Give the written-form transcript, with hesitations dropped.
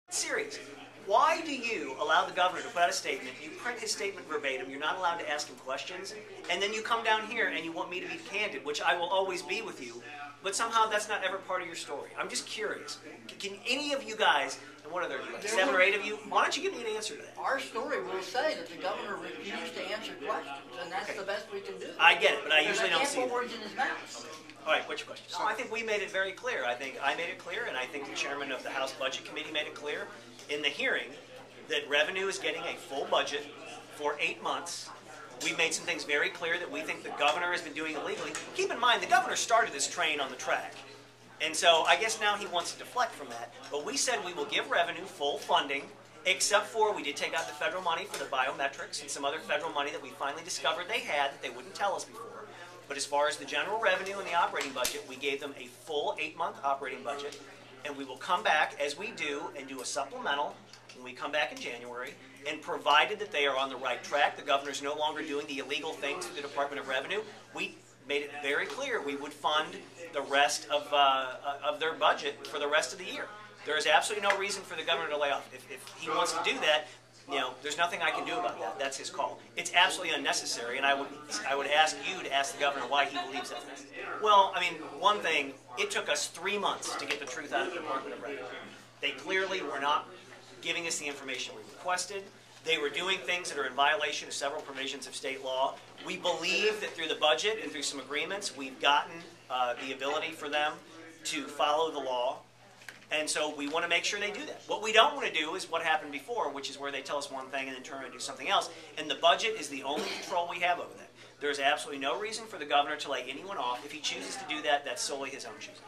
Serious. Why do you allow the governor to put out a statement, you print his statement verbatim, you're not allowed to ask him questions, and then you come down here and you want me to be candid, which I will always be with you, but somehow that's not ever part of your story. I'm just curious. Can any of you guys, and what are there, like 7 or 8 of you, why don't you give me an answer to that? Our story will say that the governor refused to answer questions, and that's the best we can do. I get it, but I usually don't see it. it. Words in his mouth. All right, what's your question? So I think we made it very clear. I think I made it clear, and I think the chairman of the House Budget Committee made it clear in the hearing that revenue is getting a full budget for 8 months. We've made some things very clear that we think the governor has been doing illegally. Keep in mind, the governor started this train on the track. And so I guess now he wants to deflect from that. But we said we will give revenue full funding, except for we did take out the federal money for the biometrics and some other federal money that we finally discovered they had that they wouldn't tell us before. But as far as the general revenue and the operating budget, we gave them a full 8-month operating budget. And we will come back, as we do, and do a supplemental when we come back in January. And provided that they are on the right track, the governor's no longer doing the illegal things through the Department of Revenue, we made it very clear we would fund the rest of their budget for the rest of the year. There is absolutely no reason for the governor to lay off. If he wants to do that, there's nothing I can do about that. That's his call. It's absolutely unnecessary, and I would ask you to ask the governor why he believes that. Well, I mean, one thing, it took us 3 months to get the truth out of the Department of Revenue. They clearly were not giving us the information we requested. They were doing things that are in violation of several provisions of state law. We believe that through the budget and through some agreements, we've gotten the ability for them to follow the law. And so we want to make sure they do that. What we don't want to do is what happened before, which is where they tell us one thing and then turn around and do something else. And the budget is the only control we have over that. There is absolutely no reason for the governor to lay anyone off. If he chooses to do that, that's solely his own choosing.